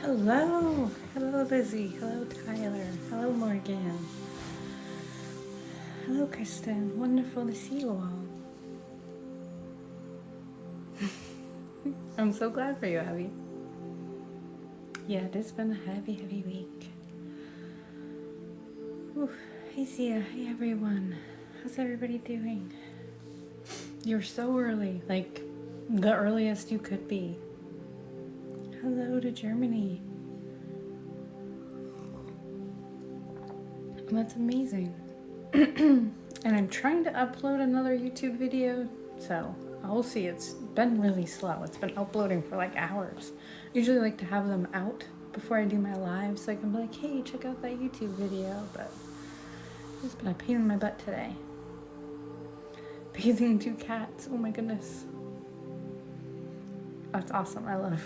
Hello! Hello, Lizzie. Hello, Tyler. Hello, Morgan. Hello, Kristen. Wonderful to see you all. I'm so glad for you, Abby. Yeah, it has been a heavy week. Oof. Hey, Sia. Hey, everyone. How's everybody doing? You're so early, like the earliest you could be. Hello to Germany. That's amazing. And I'm trying to upload another YouTube video, so we'll see. It's been really slow. It's been uploading for like hours. I usually like to have them out before I do my live so I can be like, hey, check out that YouTube video, but it's been a pain in my butt today. Bathing 2 cats, oh my goodness. That's awesome, I love it.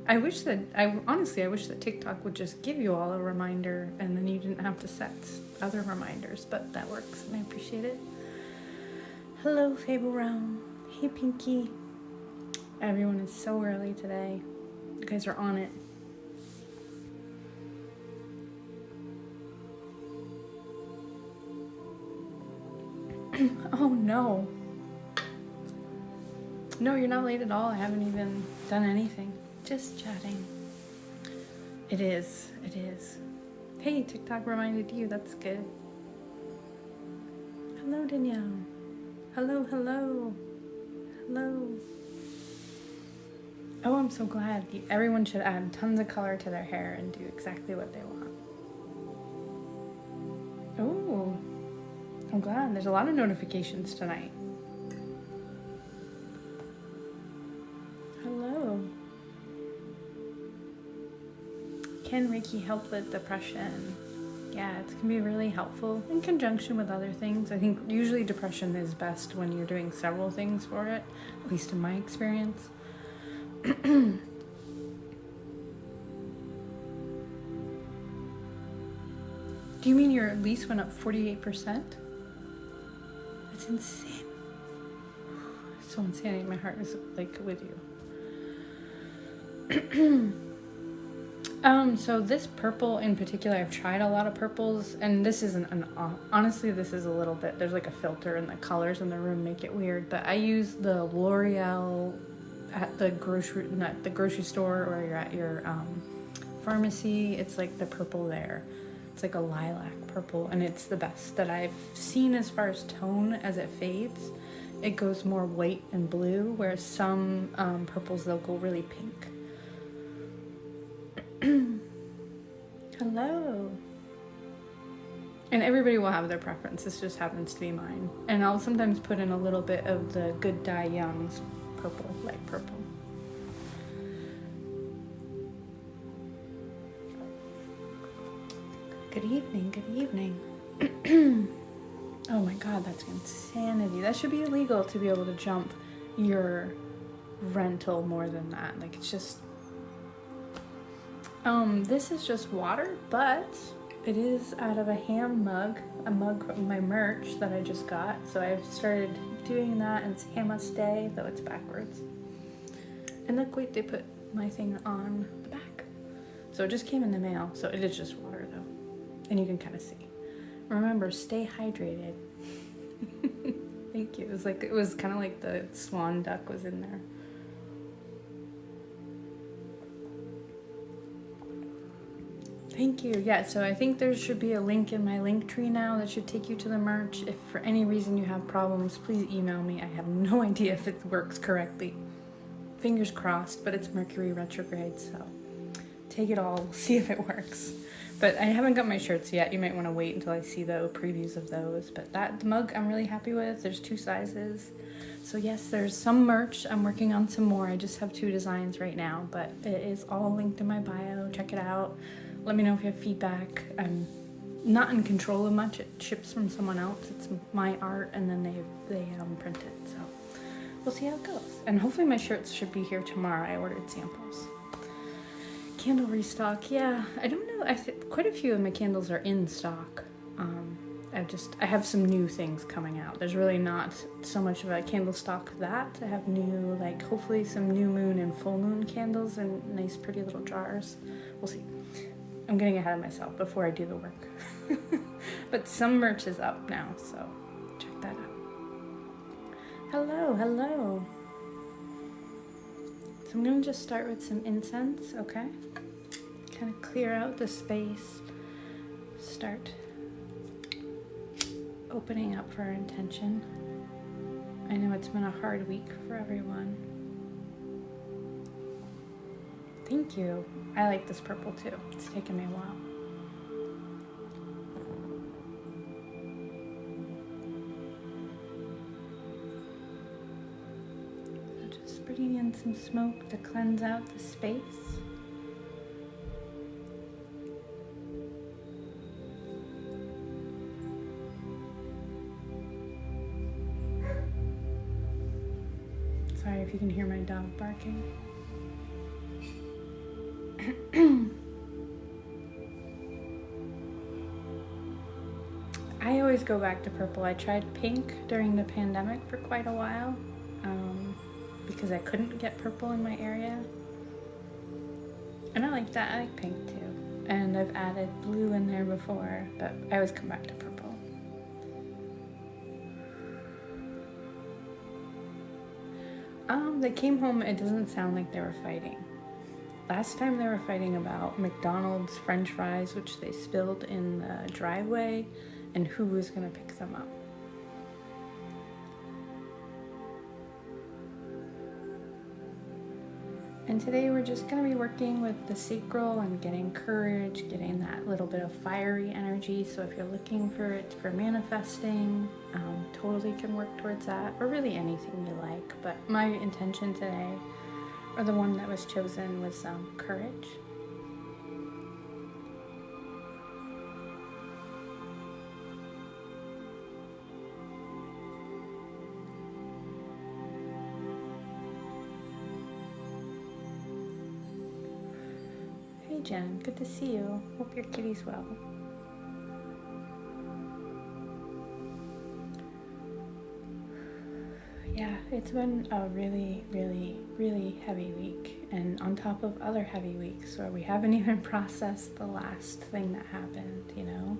I wish that TikTok would just give you all a reminder and then you didn't have to set other reminders, but that works and I appreciate it. Hello, Fable Realm. Hey, Pinky. Everyone is so early today. You guys are on it. Oh no. No, you're not late at all. I haven't even done anything. Just chatting. It is. Hey, TikTok reminded you. That's good. Hello, Danielle. Hello. Oh, I'm so glad. Everyone should add tons of color to their hair and do exactly what they want. Oh, I'm glad. There's a lot of notifications tonight. Hello. Can Reiki help with depression? Yeah, it can be really helpful in conjunction with other things. I think usually depression is best when you're doing several things for it, at least in my experience. Do you mean your lease went up 48%? That's insane. So insane. My heart is like with you. So this purple in particular, I've tried a lot of purples, and this isn't honestly, this is a little bit, there's like a filter and the colors in the room make it weird, but I use the L'Oreal at the grocery store or you're at your pharmacy. It's like the purple there. It's like a lilac purple, and it's the best that I've seen as far as tone. As it fades, it goes more white and blue, whereas some purples, they'll go really pink. Hello. And everybody will have their preference. This just happens to be mine. And I'll sometimes put in a little bit of the Good Die Young's purple, light purple. Good evening. Oh my god, that's insanity. That should be illegal to be able to jump your rental more than that. Like, it's just... this is just water, but it is out of a mug from my merch that I just got. So I've started doing that, and it's Namaste, though it's backwards. And look, wait, they put my thing on the back. So it just came in the mail, so it is just water though. And you can kind of see. Remember, stay hydrated. Thank you. It was kind of like the swan duck was in there. Thank you. Yeah, so I think there should be a link in my link tree now that should take you to the merch. If for any reason you have problems, please email me. I have no idea if it works correctly. Fingers crossed, but it's Mercury retrograde, so take it all. We'll see if it works. But I haven't got my shirts yet. You might want to wait until I see the previews of those. But the mug I'm really happy with. There's 2 sizes. So yes, there's some merch. I'm working on some more. I just have 2 designs right now, but it is all linked in my bio. Check it out. Let me know if you have feedback. I'm not in control of much. It ships from someone else. It's my art, and then they print it. So we'll see how it goes. And hopefully my shirts should be here tomorrow. I ordered samples. Candle restock. Yeah, I don't know. Quite a few of my candles are in stock. I have some new things coming out. There's really not so much of a candle stock of that. I have new, like, hopefully some new moon and full moon candles in nice pretty little jars. We'll see. I'm getting ahead of myself before I do the work. But some merch is up now, so check that out. Hello, hello. So I'm gonna just start with some incense, okay? Kind of clear out the space. Start opening up for our intention. I know it's been a hard week for everyone. Thank you. I like this purple too. It's taken me a while. So just bringing in some smoke to cleanse out the space. Sorry if you can hear my dog barking. I always go back to purple. I tried pink during the pandemic for quite a while because I couldn't get purple in my area. And I like that. I like pink too. And I've added blue in there before, but I always come back to purple. They came home, it doesn't sound like they were fighting. Last time they were fighting about McDonald's French fries, which they spilled in the driveway, and who was gonna pick them up. And today we're just gonna be working with the sacral and getting courage, getting that little bit of fiery energy. So if you're looking for it for manifesting, totally can work towards that, or really anything you like. But my intention today, or the one that was chosen, was courage. Hey Jen, good to see you. Hope your kitty's well. Yeah, it's been a really, really, really heavy week, and on top of other heavy weeks where we haven't even processed the last thing that happened, you know?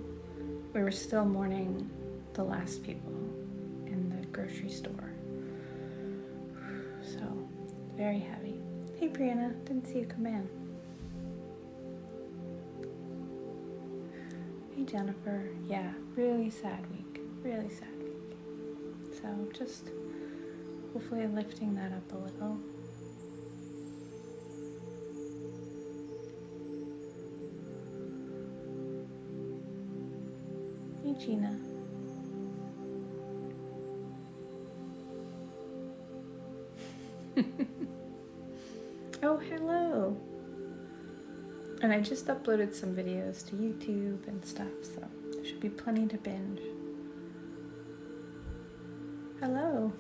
We were still mourning the last people in the grocery store. So, very heavy. Hey Brianna, didn't see you come in. Hey Jennifer, yeah, really sad week, really sad week. So just hopefully lifting that up a little. Hey Gina. Oh, hello. And I just uploaded some videos to YouTube and stuff, so there should be plenty to binge. Hello.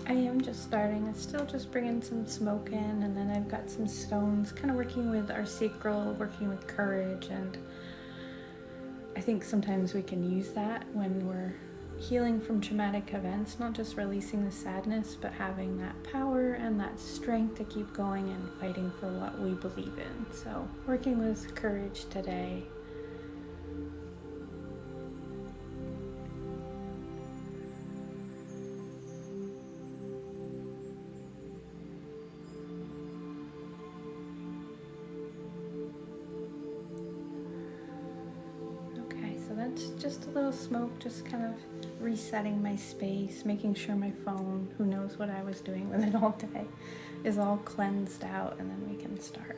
I am just starting. I'm still just bringing some smoke in, and then I've got some stones, kind of working with our sacral, working with courage, and I think sometimes we can use that when we're healing from traumatic events, not just releasing the sadness, but having that power and that strength to keep going and fighting for what we believe in. So working with courage today. That's just a little smoke, just kind of resetting my space, making sure my phone, who knows what I was doing with it all day, is all cleansed out, and then we can start.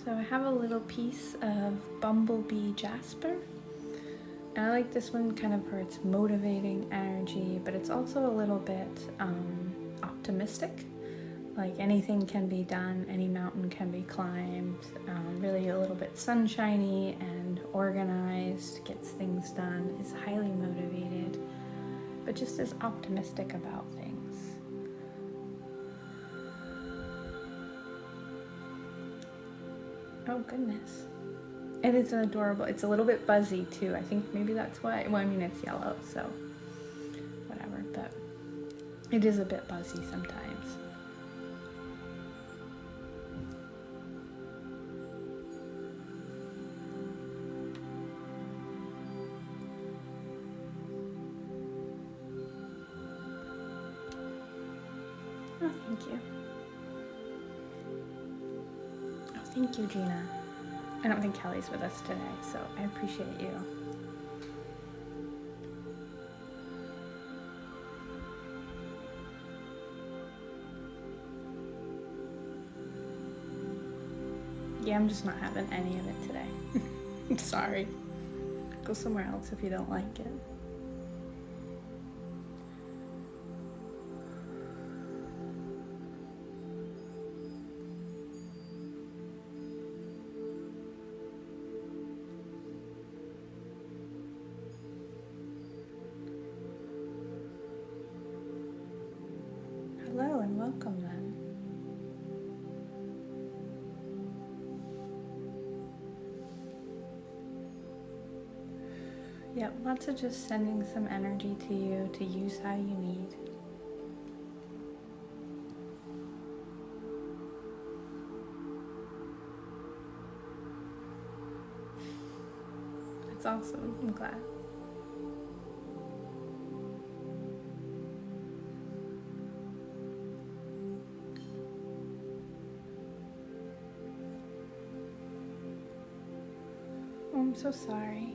So I have a little piece of Bumblebee Jasper. And I like this one kind of for its motivating energy, but it's also a little bit optimistic. Like anything can be done, any mountain can be climbed, really a little bit sunshiny and organized, gets things done, is highly motivated, but just is optimistic about things. Oh goodness. It is adorable. It's a little bit buzzy too. I think maybe that's why. Well, I mean, it's yellow, so whatever, but it is a bit buzzy sometimes. Oh, thank you. Oh, thank you, Gina. I don't think Kelly's with us today, so I appreciate you. Yeah, I'm just not having any of it today. I'm sorry. Go somewhere else if you don't like it. Hello and welcome then. Yep, lots of just sending some energy to you to use how you need. That's awesome. I'm glad. Oh, I'm so sorry.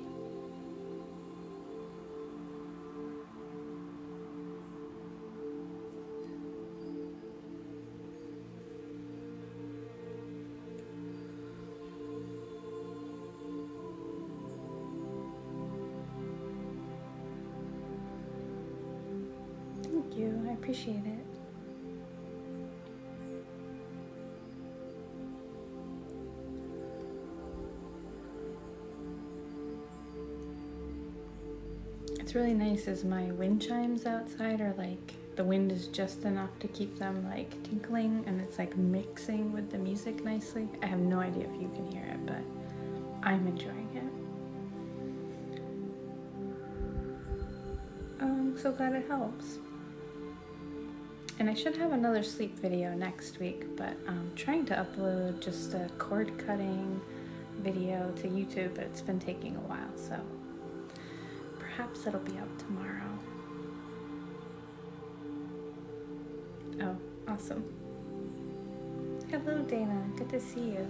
Thank you. I appreciate it. It's really nice as my wind chimes outside are like, the wind is just enough to keep them like tinkling, and it's like mixing with the music nicely. I have no idea if you can hear it, but I'm enjoying it. I'm so glad it helps. And I should have another sleep video next week, but I'm trying to upload just a cord cutting video to YouTube, but it's been taking a while, so perhaps it'll be up tomorrow. Oh, awesome. Hello, Dana. Good to see you.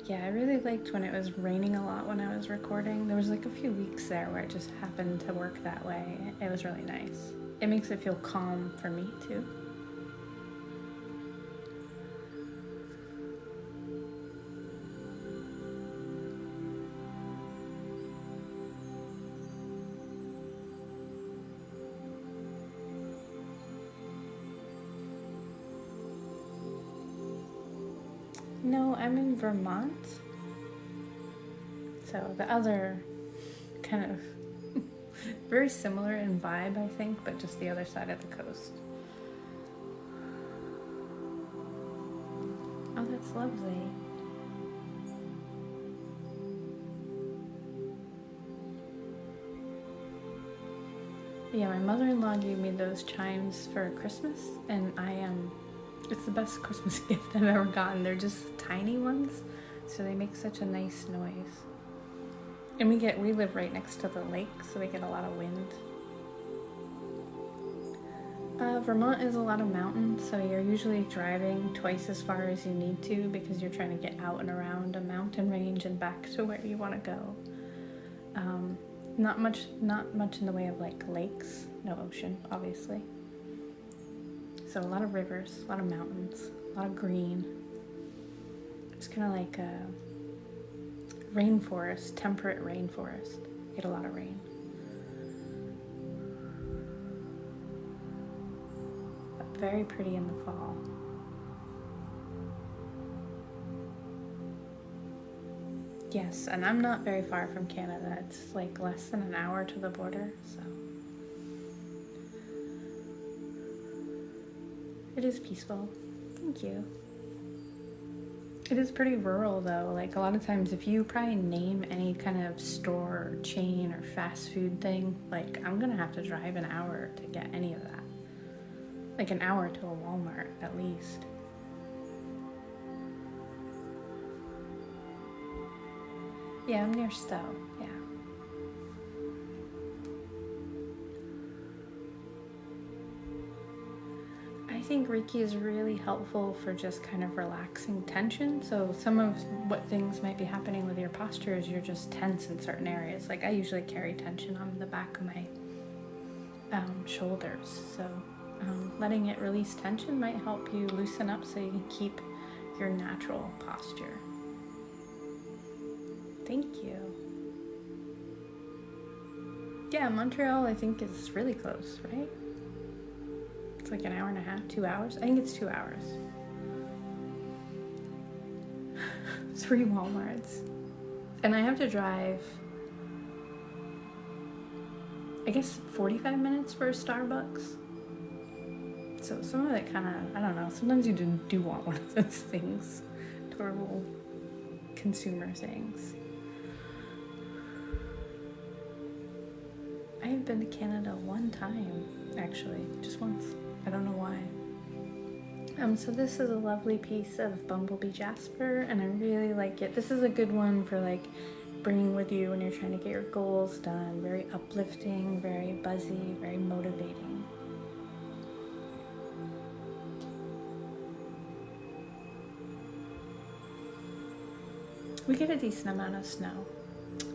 Yeah, I really liked when it was raining a lot when I was recording. There was like a few weeks there where it just happened to work that way. It was really nice. It makes it feel calm for me too. No, I'm in Vermont. So the other kind of very similar in vibe, I think, but just the other side of the coast. Oh, that's lovely. Yeah, my mother-in-law gave me those chimes for Christmas, and it's the best Christmas gift I've ever gotten. They're just tiny ones, so they make such a nice noise. And we live right next to the lake, so we get a lot of wind. Vermont is a lot of mountains, so you're usually driving twice as far as you need to because you're trying to get out and around a mountain range and back to where you want to go. Not much in the way of like lakes, no ocean, obviously. So a lot of rivers, a lot of mountains, a lot of green. It's kind of like a rainforest, temperate rainforest. Get a lot of rain. But very pretty in the fall. Yes, and I'm not very far from Canada. It's like less than an hour to the border, so it is peaceful. Thank you. It is pretty rural though. Like a lot of times if you probably name any kind of store or chain or fast food thing, like I'm gonna have to drive an hour to get any of that. Like an hour to a Walmart at least. Yeah, I'm near Stowe, yeah. I think Reiki is really helpful for just kind of relaxing tension. So some of what things might be happening with your posture is you're just tense in certain areas. Like I usually carry tension on the back of my shoulders. So letting it release tension might help you loosen up so you can keep your natural posture. Thank you. Yeah, Montreal I think is really close, right? It's like an hour and a half, 2 hours. I think it's 2 hours. 3 Walmarts. And I have to drive, I guess, 45 minutes for a Starbucks. So some of it kind of, I don't know, sometimes you do want one of those things. Horrible consumer things. I have been to Canada one time, actually, just once. I don't know why. So this is a lovely piece of Bumblebee Jasper, and I really like it. This is a good one for like bringing with you when you're trying to get your goals done. Very uplifting, very buzzy, very motivating. We get a decent amount of snow.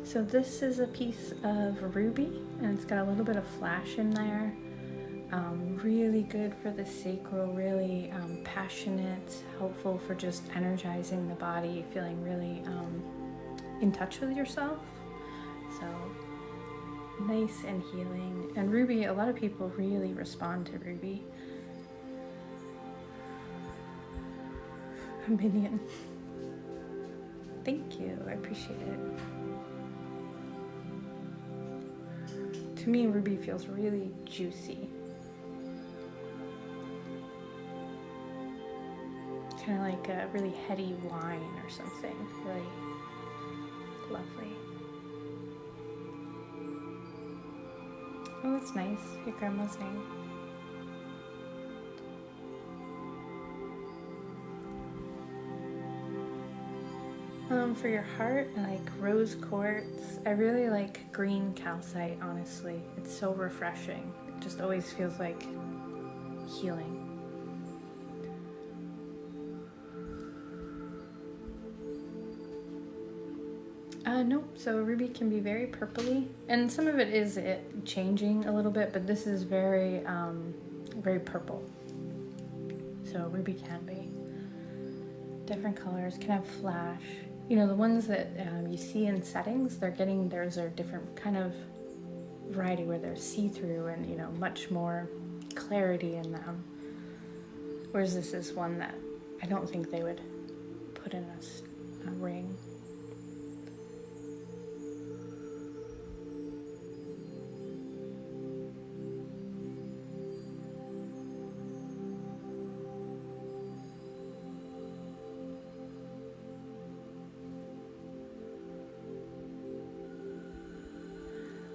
So this is a piece of ruby, and it's got a little bit of flash in there. Really good for the sacral, really passionate, helpful for just energizing the body, feeling really in touch with yourself. So nice and healing. And ruby, a lot of people really respond to ruby. A minion. Thank you, I appreciate it. To me, ruby feels really juicy. Kind of like a really heady wine or something. Really lovely. Oh, that's nice. Your grandma's name. For your heart, I like rose quartz. I really like green calcite, honestly. It's so refreshing. It just always feels like healing. Nope, so ruby can be very purpley, and some of it is changing a little bit, but this is very, very purple. So ruby can be. Different colors, can have flash. You know, the ones that you see in settings, theirs are different kind of variety where they're see-through and, you know, much more clarity in them. Whereas this is one that I don't think they would put in a ring.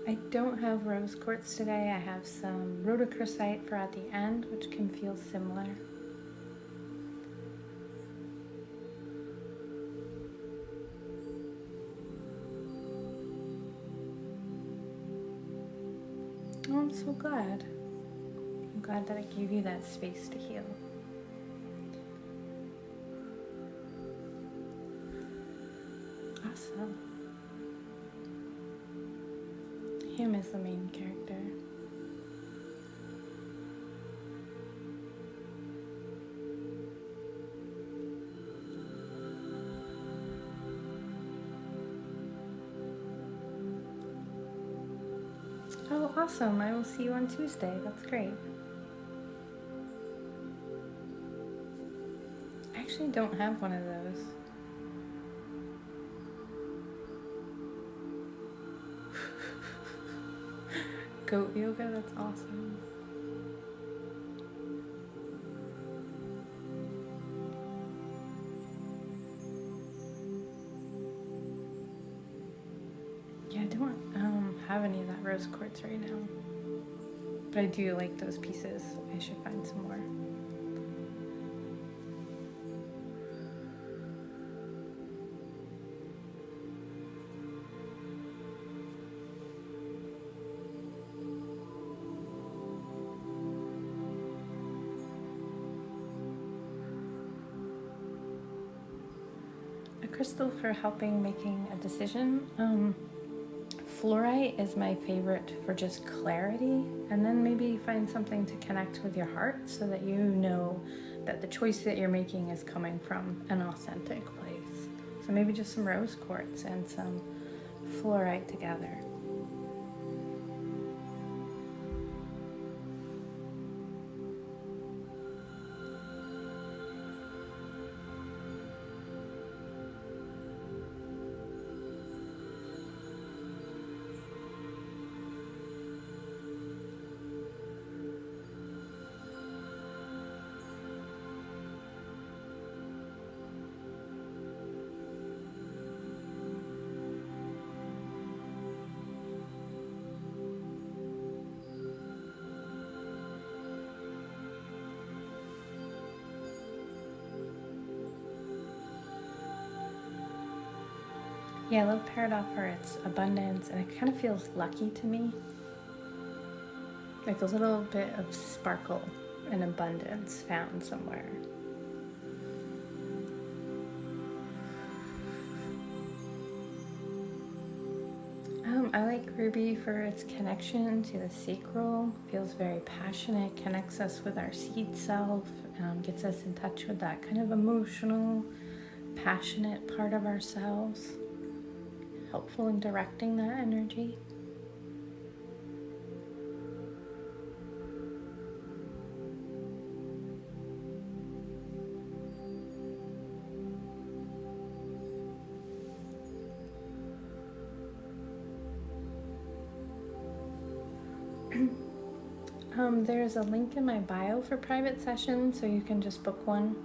I don't have rose quartz today. I have some rhodochrosite for at the end, which can feel similar. Oh, I'm so glad. I'm glad that I gave you that space to heal. Awesome. Him is the main character. Awesome. I will see you on Tuesday. That's great. I actually don't have one of those. Goat yoga? That's awesome. Yeah, I don't have any of that rose quartz right now. But I do like those pieces. I should find some more. A crystal for helping making a decision. Fluorite is my favorite for just clarity, and then maybe find something to connect with your heart so that you know that the choice that you're making is coming from an authentic place. So maybe just some rose quartz and some fluorite together. Yeah, I love Peridot for its abundance, and it kind of feels lucky to me. Like a little bit of sparkle and abundance found somewhere. I like ruby for its connection to the sacral. Feels very passionate, connects us with our seed self, gets us in touch with that kind of emotional, passionate part of ourselves. Helpful in directing that energy. There's a link in my bio for private sessions, so you can just book one.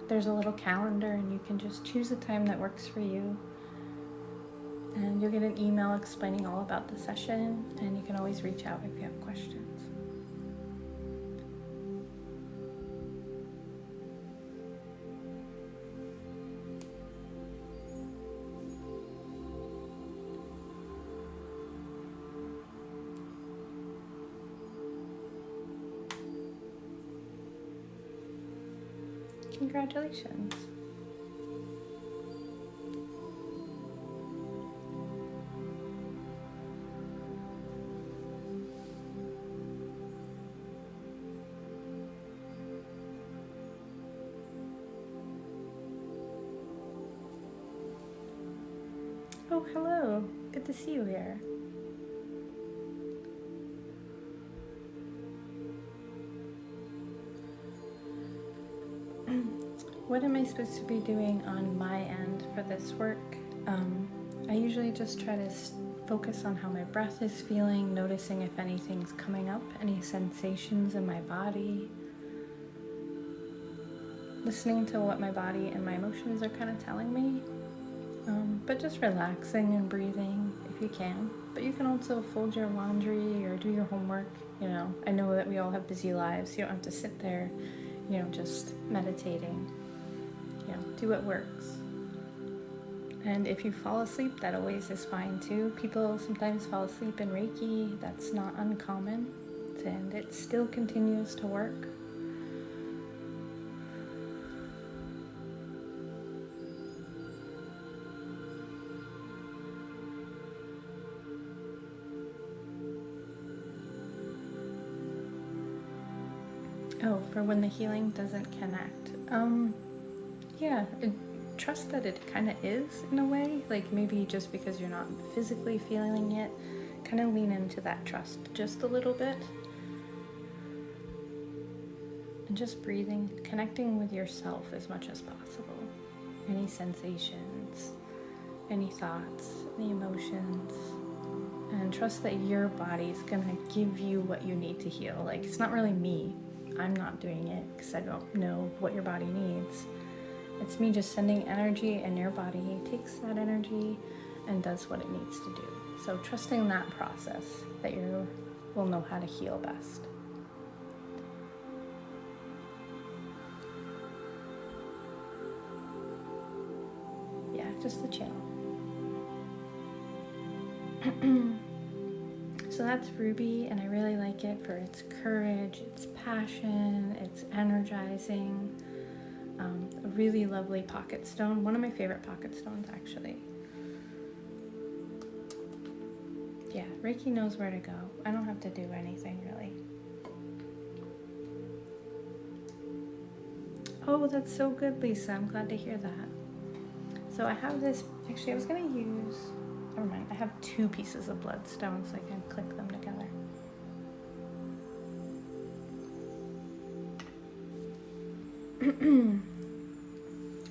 There's a little calendar, and you can just choose a time that works for you. And you'll get an email explaining all about the session, and you can always reach out if you have questions. Congratulations. Oh, hello. Good to see you here. What am I supposed to be doing on my end for this work? I usually just try to focus on how my breath is feeling, noticing if anything's coming up, any sensations in my body, listening to what my body and my emotions are kind of telling me, but just relaxing and breathing if you can. But you can also fold your laundry or do your homework. You know, I know that we all have busy lives. You don't have to sit there, just meditating. Do what works. And if you fall asleep, that always is fine too. People sometimes fall asleep in Reiki. That's not uncommon, and it still continues to work. Oh, for when the healing doesn't connect. Trust that it kind of is in a way. Like maybe just because you're not physically feeling it, kind of lean into that trust just a little bit. And just breathing, connecting with yourself as much as possible. Any sensations, any thoughts, any emotions. And trust that your body's gonna give you what you need to heal. Like, it's not really me. I'm not doing it because I don't know what your body needs. It's me just sending energy, and your body takes that energy and does what it needs to do. So trusting that process, that you will know how to heal best. Yeah, just the channel. So that's ruby, and I really like it for its courage, its passion, its energizing. A really lovely pocket stone. One of my favorite pocket stones, actually. Yeah, Reiki knows where to go. I don't have to do anything, really. Oh, that's so good, Lisa. I'm glad to hear that. So I have this, actually I was going to use, never mind, I have 2 pieces of bloodstone so I can click them together.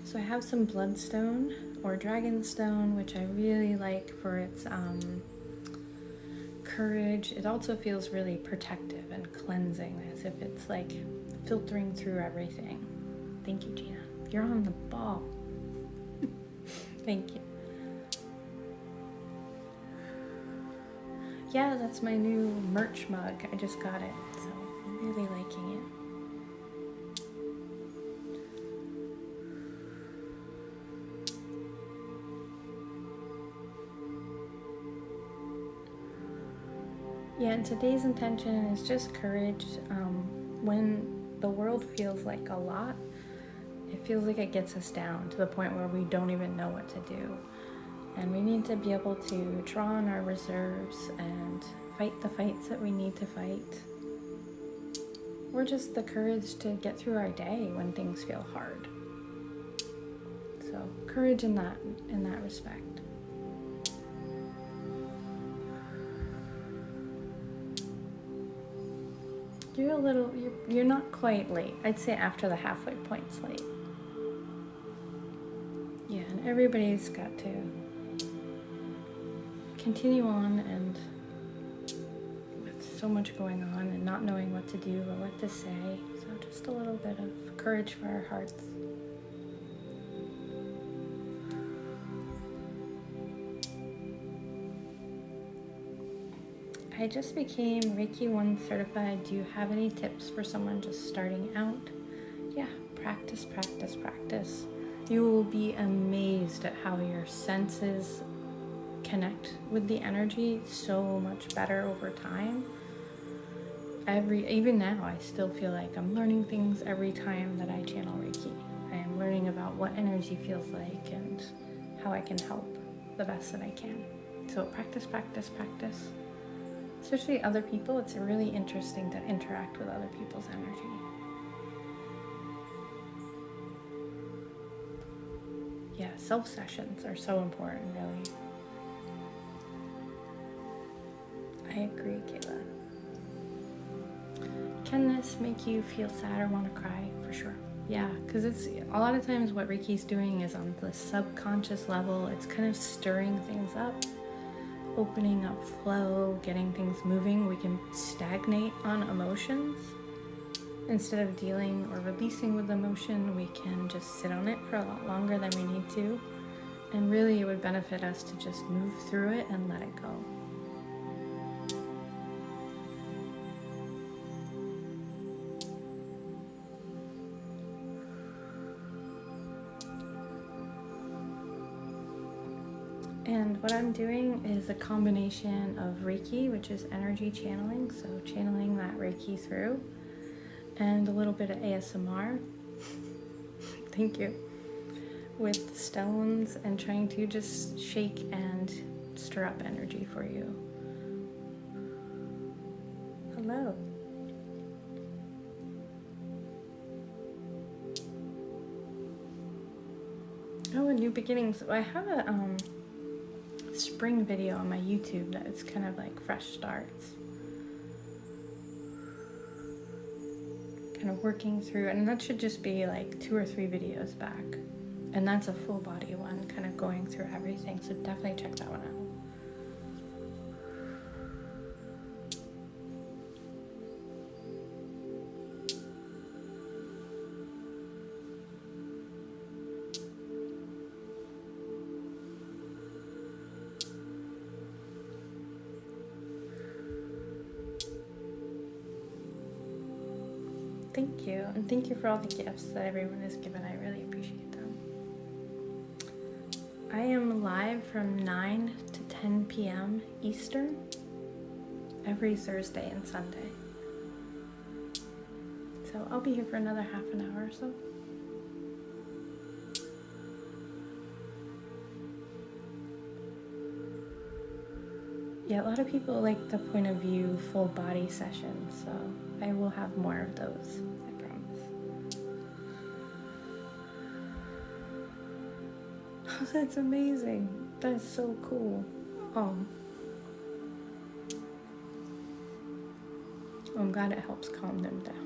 So I have some bloodstone or dragonstone, which I really like for its courage. It also feels really protective and cleansing, as if it's like filtering through everything. Thank you, Gina. You're on the ball. Thank you. Yeah, that's my new merch mug. I just got it, so I'm really liking it. Yeah, and today's intention is just courage. When the world feels like a lot, it feels like it gets us down to the point where we don't even know what to do. And we need to be able to draw on our reserves and fight the fights that we need to fight. Or just the courage to get through our day when things feel hard. So courage in that respect. You're not quite late. I'd say after the halfway point's late. Yeah, and everybody's got to continue on, and with so much going on and not knowing what to do or what to say. So just a little bit of courage for our hearts. I just became Reiki 1 certified. Do you have any tips for someone just starting out? Yeah, practice, practice, practice. You will be amazed at how your senses connect with the energy so much better over time. Even now, I still feel like I'm learning things every time that I channel Reiki. I am learning about what energy feels like and how I can help the best that I can. So practice, practice, practice. Especially other people, it's really interesting to interact with other people's energy. Yeah, self-sessions are so important, really. I agree, Kayla. Can this make you feel sad or want to cry? For sure. Yeah, because it's a lot of times what Reiki's doing is on the subconscious level. It's kind of stirring things up, opening up flow, getting things moving. We can stagnate on emotions. Instead of dealing or releasing with emotion, we can just sit on it for a lot longer than we need to. And really, it would benefit us to just move through it and let it go. And what I'm doing is a combination of Reiki, which is energy channeling, so channeling that Reiki through, and a little bit of ASMR. Thank you. With stones, and trying to just shake and stir up energy for you. Hello. Oh, a new beginnings. I have a spring video on my YouTube that it's kind of like fresh starts. Kind of working through, and that should just be like 2 or 3 videos back. And that's a full body one, kind of going through everything. So definitely check that one out. Thank you, and thank you for all the gifts that everyone has given. I really appreciate them. I am live from 9 to 10 p.m. Eastern every Thursday and Sunday. So I'll be here for another half an hour or so. Yeah, a lot of people like the point of view full body sessions, so I will have more of those, I promise. Oh, that's amazing. That's so cool. Oh, I'm glad it helps calm them down.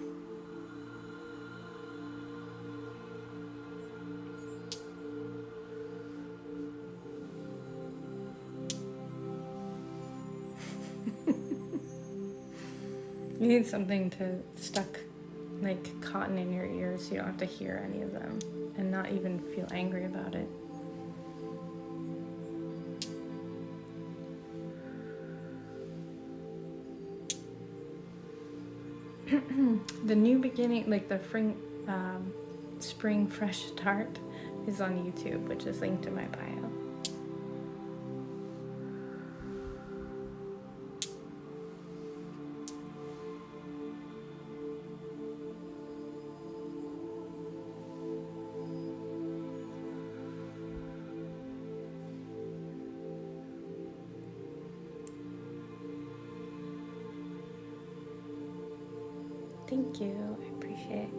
You need something to stuck like cotton in your ears so you don't have to hear any of them and not even feel angry about it. The new beginning, like the spring fresh start, is on YouTube, which is linked in my bio. Thank you, I appreciate it.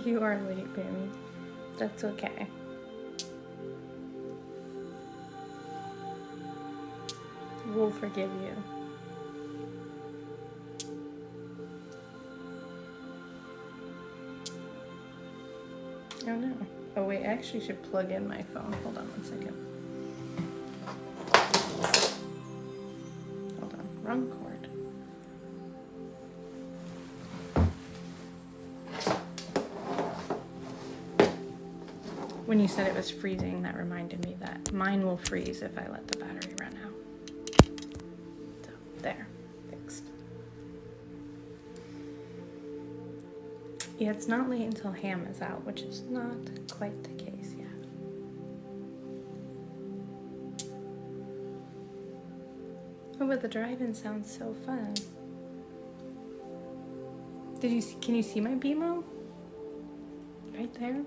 You are late, Bammy. That's okay. We'll forgive you. Oh no. Oh wait, I actually should plug in my phone. Hold on one second. Hold on, wrong cord. When you said it was freezing, that reminded me that mine will freeze if I let the battery run out. So, there, fixed. Yeah, it's not late until ham is out, which is not quite the case yet. Oh, but the drive-in sounds so fun. Can you see my BMO? Right there?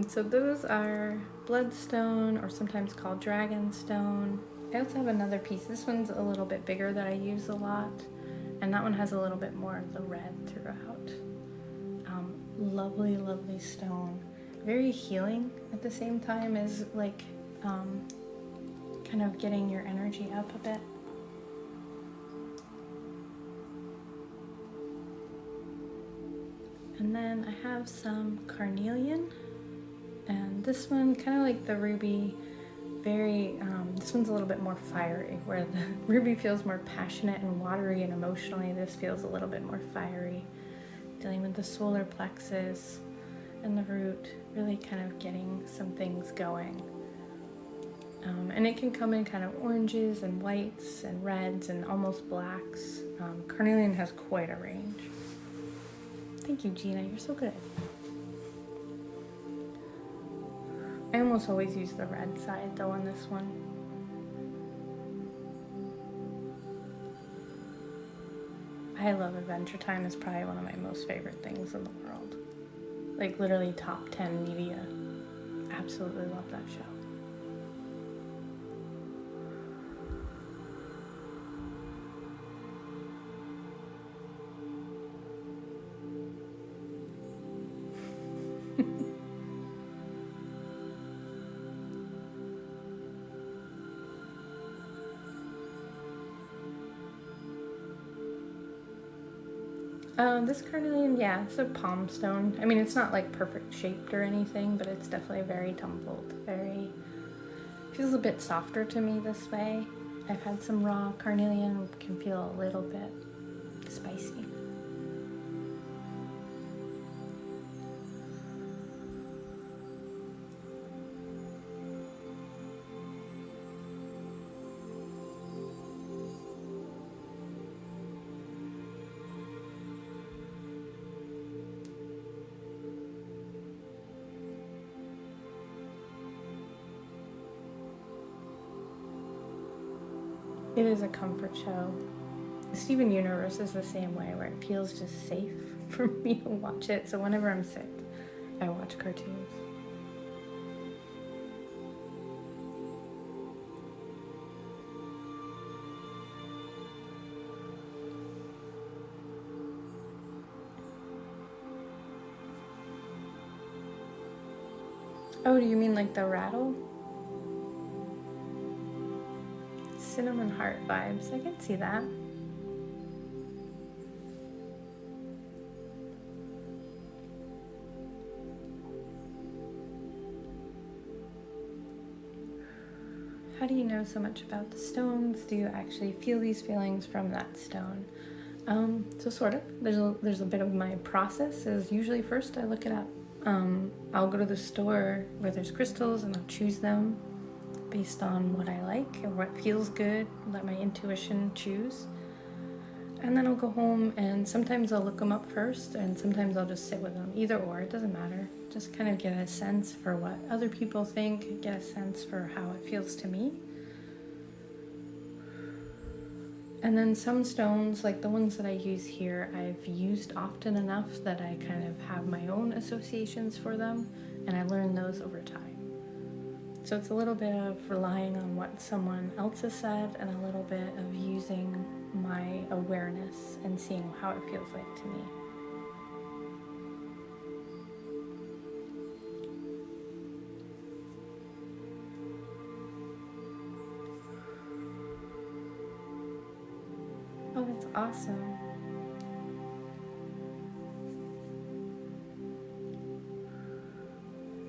So those are bloodstone, or sometimes called dragonstone. I also have another piece. This one's a little bit bigger that I use a lot, and that one has a little bit more of the red throughout. Lovely, lovely stone. Very healing at the same time as like kind of getting your energy up a bit. And then I have some carnelian, and this one, kind of like the ruby, this one's a little bit more fiery, where the ruby feels more passionate and watery and emotionally. This feels a little bit more fiery, dealing with the solar plexus and the root, really kind of getting some things going. And it can come in kind of oranges and whites and reds and almost blacks. Carnelian has quite a range. Thank you, Gina. You're so good. I almost always use the red side though on this one. I love Adventure Time. It's probably one of my most favorite things in the world. Like literally top 10 media. Absolutely love that show. This carnelian, yeah, it's a palm stone. I mean, it's not like perfect shaped or anything, but it's definitely very tumbled. Feels a bit softer to me this way. I've had some raw carnelian, can feel a little bit spicy. It is a comfort show. Steven Universe is the same way, where it feels just safe for me to watch it. So whenever I'm sick, I watch cartoons. Oh, do you mean like the rattle? Cinnamon heart vibes. I can see that. How do you know so much about the stones? Do you actually feel these feelings from that stone? So sort of. There's a bit of my process. Is usually first I look it up. I'll go to the store where there's crystals and I'll choose them based on what I like or what feels good. Let my intuition choose. And then I'll go home and sometimes I'll look them up first and sometimes I'll just sit with them. Either or, it doesn't matter. Just kind of get a sense for what other people think, get a sense for how it feels to me. And then some stones, like the ones that I use here, I've used often enough that I kind of have my own associations for them, and I learn those over time. So it's a little bit of relying on what someone else has said and a little bit of using my awareness and seeing how it feels like to me. Oh, that's awesome.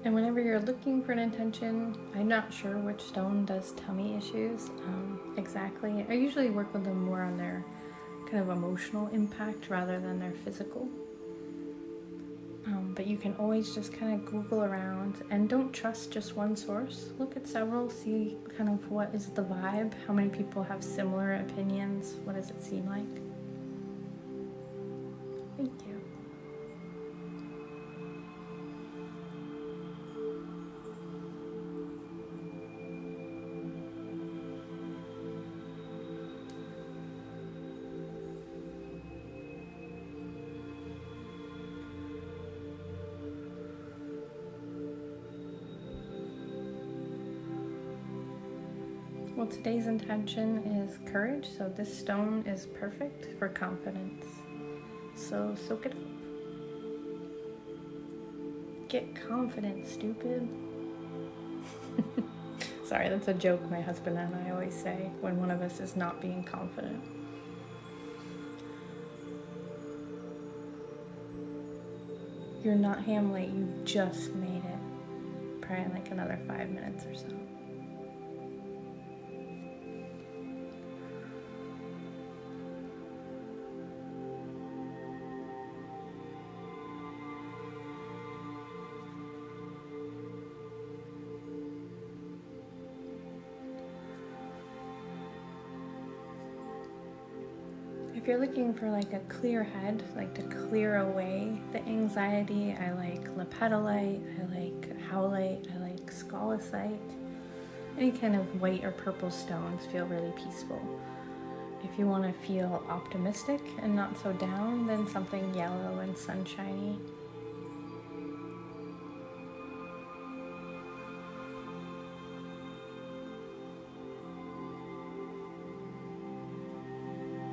And whenever you're looking for an intention, I'm not sure which stone does tummy issues exactly. I usually work with them more on their kind of emotional impact rather than their physical. But you can always just kind of Google around and don't trust just one source. Look at several, see kind of what is the vibe, how many people have similar opinions, what does it seem like? Thank you. Well, today's intention is courage, so this stone is perfect for confidence. So soak it up. Get confident, stupid. Sorry, that's a joke my husband and I always say when one of us is not being confident. You're not Hamlet, you just made it. Probably like another 5 minutes or so. if you're looking for like a clear head, like to clear away the anxiety, I like lepidolite, I like howlite, I like scolecite. Any kind of white or purple stones feel really peaceful. If you want to feel optimistic and not so down, then something yellow and sunshiny.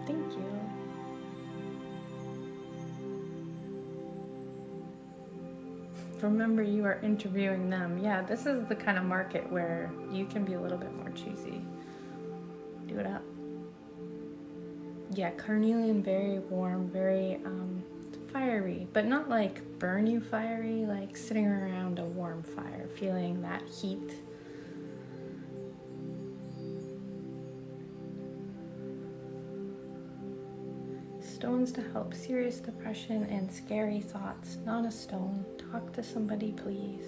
Thank you. Remember, you are interviewing them. Yeah, this is the kind of market where you can be a little bit more choosy. Do it up. Yeah, carnelian, very warm, very fiery, but not like burn you fiery, like sitting around a warm fire, feeling that heat. Stones to help serious depression and scary thoughts. Not a stone. Talk to somebody, please.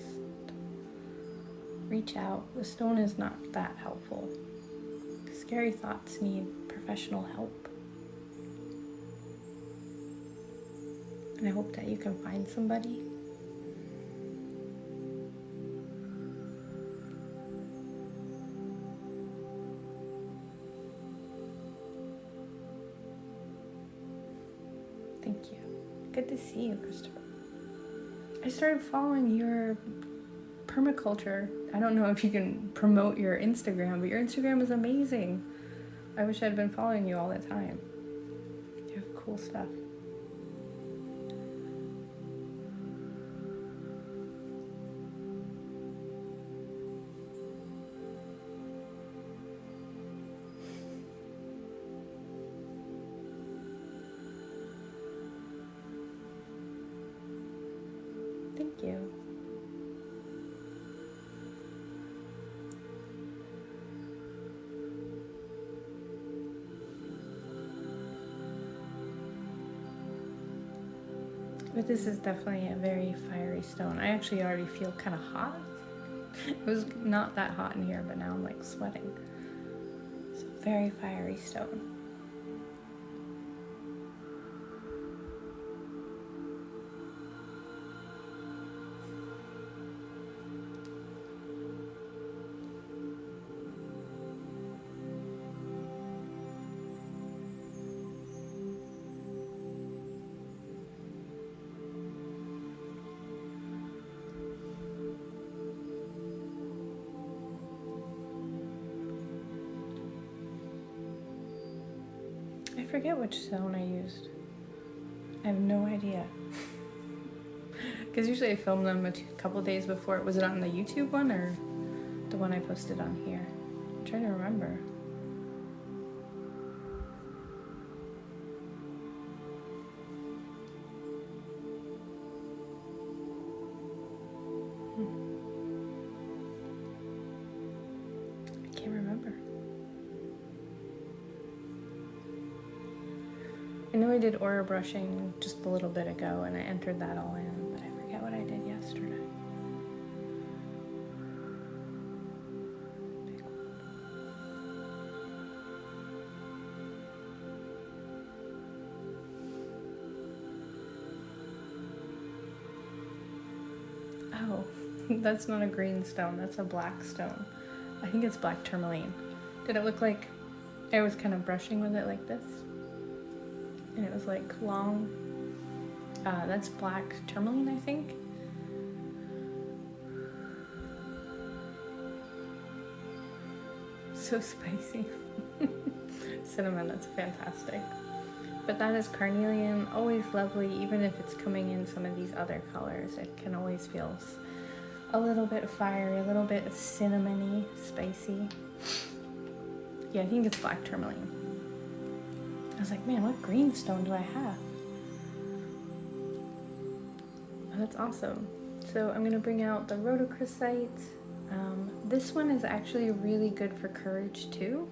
Reach out. The stone is not that helpful. Scary thoughts need professional help. And I hope that you can find somebody. Thank you. Good to see you, Christopher. I started following your permaculture. I don't know if you can promote your Instagram, but your Instagram is amazing. I wish I'd been following you all the time. You have cool stuff. Thank you. But this is definitely a very fiery stone. I actually already feel kind of hot. It was not that hot in here, but now I'm like sweating. It's a very fiery stone. I forget which stone I used. I have no idea. Because usually I film them a couple days before. Was it on the YouTube one or the one I posted on here? I'm trying to remember. I can't remember. I know I did aura brushing just a little bit ago and I entered that all in, but I forget what I did yesterday. Oh, that's not a green stone, that's a black stone. I think it's black tourmaline. Did it look like I was kind of brushing with it like this? And it was like long. That's black tourmaline, I think. So spicy. Cinnamon, that's fantastic. But that is carnelian, always lovely, even if it's coming in some of these other colors. It can always feel a little bit fiery, a little bit cinnamony, spicy. Yeah, I think it's black tourmaline. I was like, man, what green stone do I have? Oh, that's awesome. So I'm gonna bring out the rhodochrosite. This one is actually really good for courage too.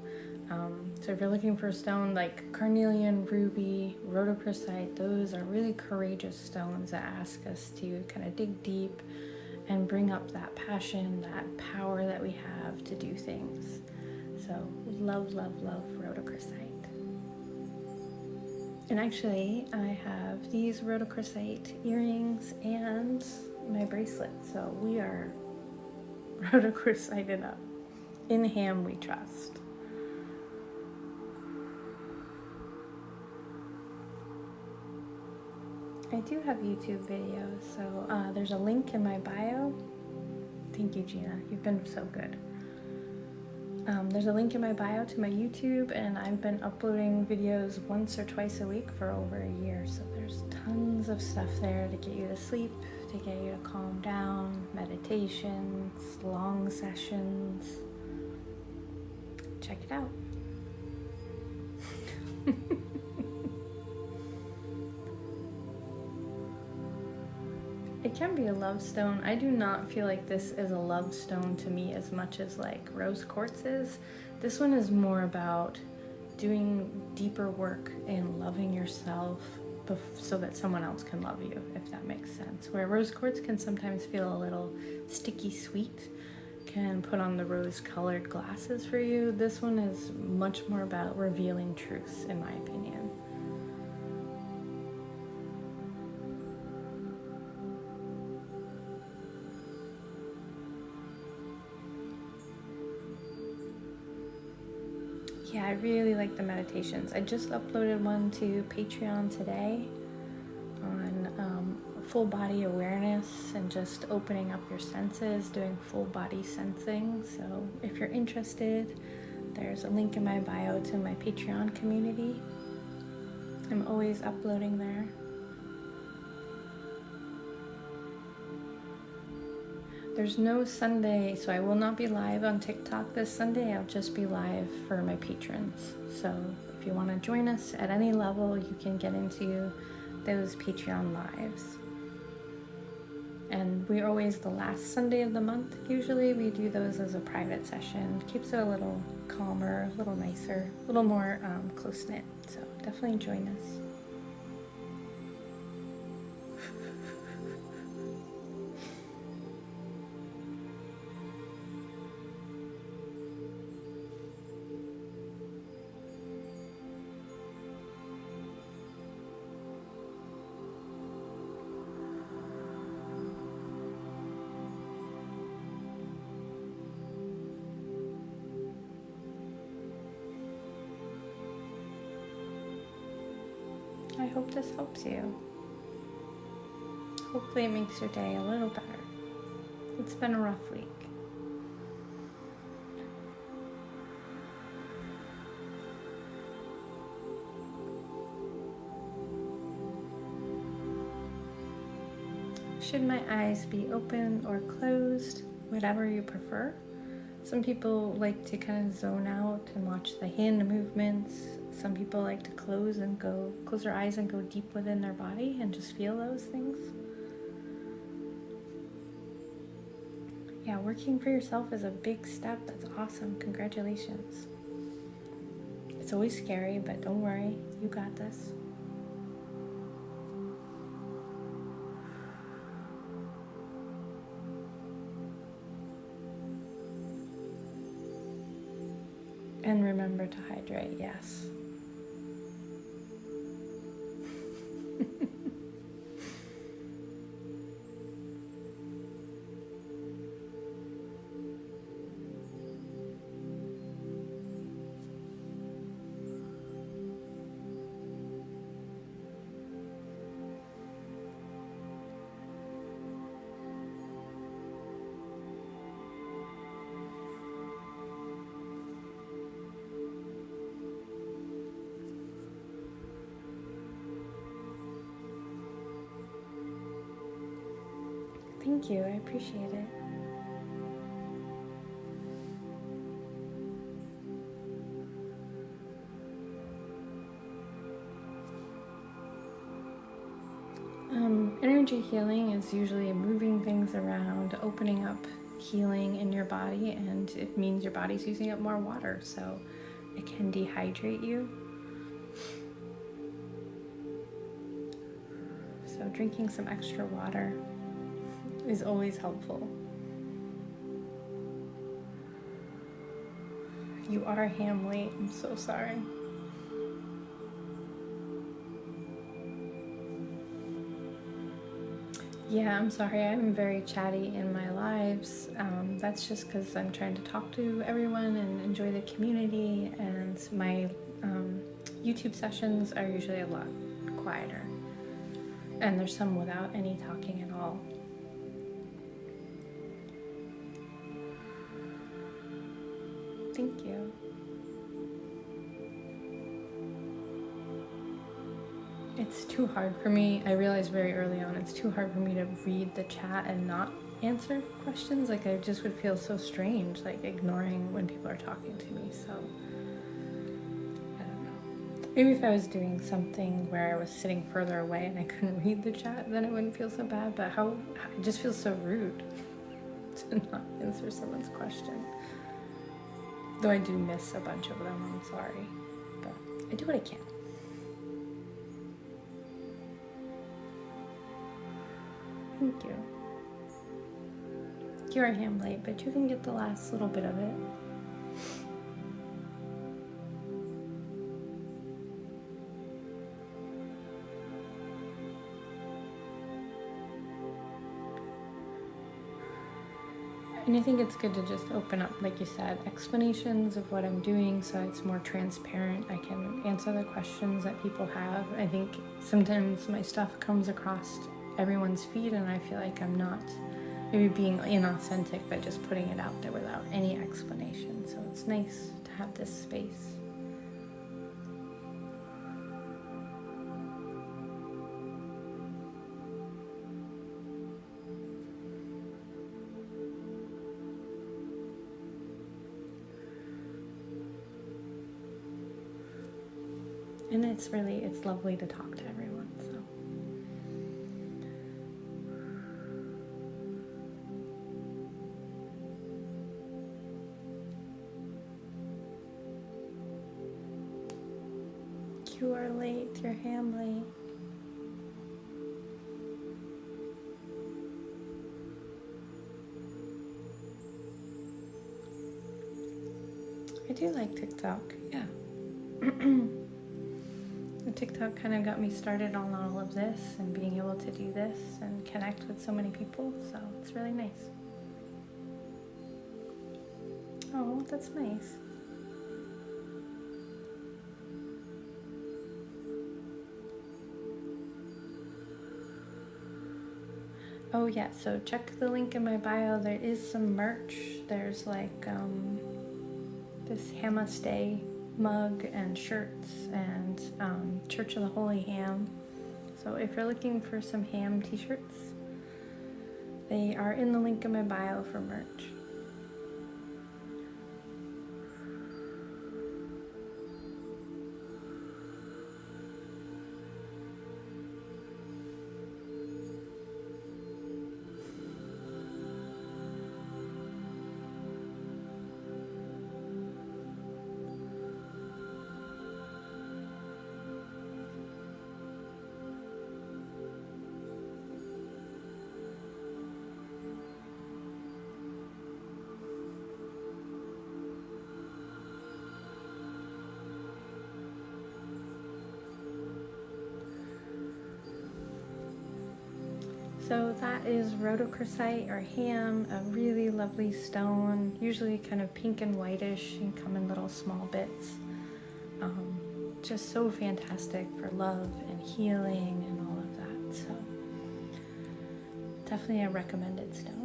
So if you're looking for a stone like carnelian, ruby, rhodochrosite, those are really courageous stones that ask us to kind of dig deep and bring up that passion, that power that we have to do things. So love, love, love rhodochrosite. And actually, I have these rhodochrosite earrings and my bracelet, so we are rhodochrosited up. In Ham we trust. I do have YouTube videos, so there's a link in my bio. Thank you, Gina. You've been so good. There's a link in my bio to my YouTube, and I've been uploading videos once or twice a week for over a year, so there's tons of stuff there to get you to sleep, to get you to calm down, meditations, long sessions. Check it out. It can be a love stone. I do not feel like this is a love stone to me as much as like rose quartz is. This one is more about doing deeper work and loving yourself so that someone else can love you, if that makes sense. Where rose quartz can sometimes feel a little sticky sweet, can put on the rose colored glasses for you. This one is much more about revealing truths, in my opinion. Yeah, I really like the meditations. I just uploaded one to Patreon today on full body awareness and just opening up your senses, doing full body sensing. So if you're interested, there's a link in my bio to my Patreon community. I'm always uploading there. There's no Sunday, so I will not be live on TikTok this Sunday. I'll just be live for my patrons. So if you want to join us at any level, you can get into those Patreon lives. And we're always the last Sunday of the month. Usually we do those as a private session. Keeps it a little calmer, a little nicer, a little more close-knit. So definitely join us. I hope this helps you. Hopefully it makes your day a little better. It's been a rough week. Should my eyes be open or closed, whatever you prefer. Some people like to kind of zone out and watch the hand movements. Some people like to close their eyes and go deep within their body and just feel those things. Yeah, working for yourself is a big step. That's awesome. Congratulations. It's always scary, but don't worry. You got this. And remember to hydrate, yes. Thank you, I appreciate it. Energy healing is usually moving things around, opening up healing in your body, and it means your body's using up more water, so it can dehydrate you. So drinking some extra water is always helpful. You are ham late, I'm so sorry. Yeah, I'm sorry. I'm very chatty in my lives. That's just because I'm trying to talk to everyone and enjoy the community, and my um, YouTube sessions are usually a lot quieter. And there's some without any talking at all. Thank you. It's too hard for me. I realized very early on it's too hard for me to read the chat and not answer questions. Like, I just would feel so strange, like ignoring when people are talking to me. So, I don't know. Maybe if I was doing something where I was sitting further away and I couldn't read the chat, then it wouldn't feel so bad. But it just feels so rude to not answer someone's question. Though I do miss a bunch of them, I'm sorry. But I do what I can. Thank you. You're a ham late, but you can get the last little bit of it. And I think it's good to just open up, like you said, explanations of what I'm doing so it's more transparent. I can answer the questions that people have. I think sometimes my stuff comes across everyone's feed and I feel like I'm not maybe being inauthentic by just putting it out there without any explanation. So it's nice to have this space. And it's lovely to talk to everyone, so. You are late, you're ham late. I do like TikTok, yeah. TikTok kind of got me started on all of this and being able to do this and connect with so many people, so it's really nice. Oh, that's nice. Oh yeah, so check the link in my bio. There is some merch. There's like this Hamma Stay mug and shirts and Church of the Holy Ham. So if you're looking for some ham t-shirts, they are in the link in my bio for merch. So that is rhodochrosite or ham, a really lovely stone, usually kind of pink and whitish and come in little small bits. Just so fantastic for love and healing and all of that. So definitely a recommended stone.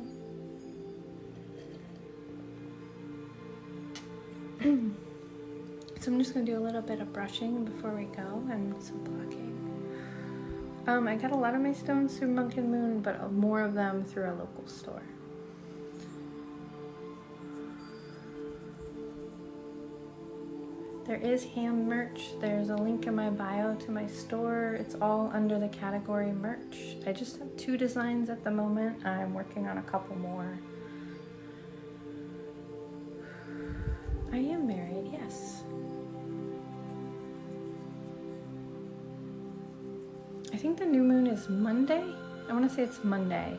So I'm just going to do a little bit of brushing before we go and some blocking. I got a lot of my stones through Monk and Moon, but more of them through a local store. There is ham merch. There's a link in my bio to my store. It's all under the category merch. I just have 2 designs at the moment. I'm working on a couple more. I am married, yes. I think the new moon is Monday. I want to say it's Monday.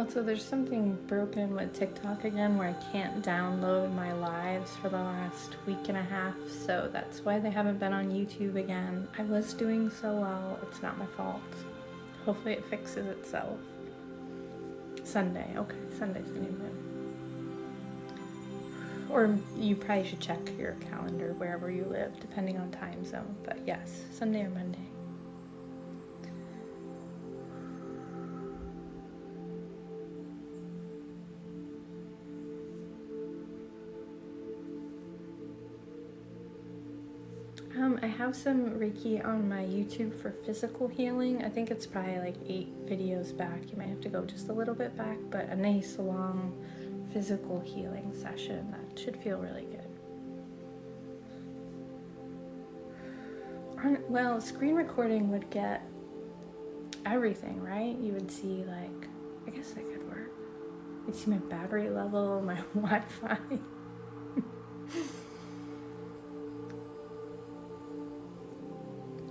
Also, there's something broken with TikTok again where I can't download my lives for the last week and a half, so that's why they haven't been on YouTube again. I was doing so well, it's not my fault. Hopefully it fixes itself. Sunday, okay, Sunday's the new moon. Or you probably should check your calendar wherever you live, depending on time zone, but yes, Sunday or Monday. I have some Reiki on my YouTube for physical healing. I think it's probably like 8 videos back. You might have to go just a little bit back, but a nice long physical healing session that should feel really good. Well, screen recording would get everything, right? You would see, like, I guess that could work. You'd see my battery level, my Wi-Fi.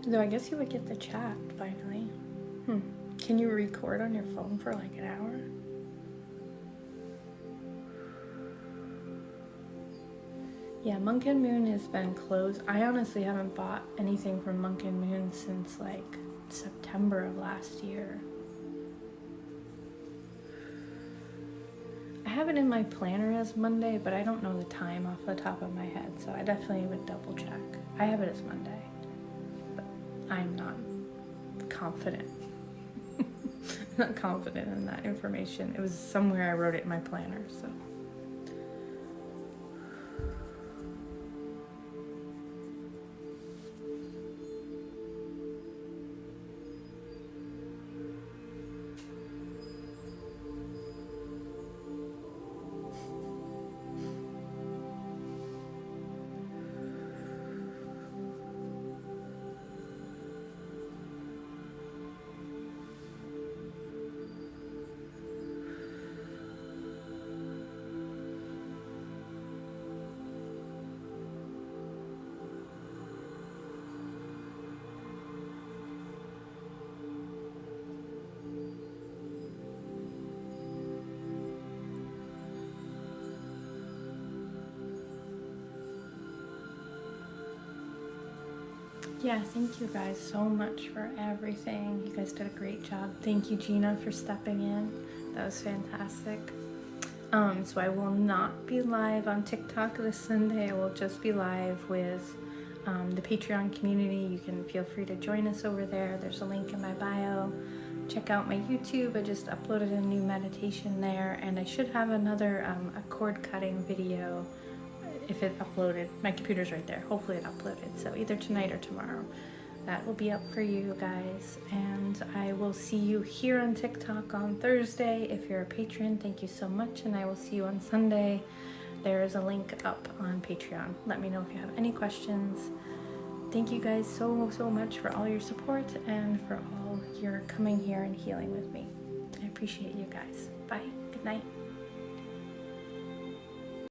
Though I guess you would get the chat finally. Can you record on your phone for like an hour? Yeah, Monk and Moon has been closed. I honestly haven't bought anything from Monk and Moon since like September of last year. I have it in my planner as Monday, but I don't know the time off the top of my head, so I definitely would double check. I have it as Monday. I'm not confident. Not confident in that information. It was somewhere I wrote it in my planner, so. Yeah, thank you guys so much for everything. You guys did a great job. Thank you, Gina, for stepping in. That was fantastic. So I will not be live on TikTok this Sunday. I will just be live with the Patreon community. You can feel free to join us over there. There's a link in my bio. Check out my YouTube. I just uploaded a new meditation there, and I should have another a cord cutting video if it uploaded. My computer's right there. Hopefully it uploaded. So either tonight or tomorrow. That will be up for you guys. And I will see you here on TikTok on Thursday. If you're a patron, thank you so much. And I will see you on Sunday. There is a link up on Patreon. Let me know if you have any questions. Thank you guys so much for all your support and for all your coming here and healing with me. I appreciate you guys. Bye. Good night.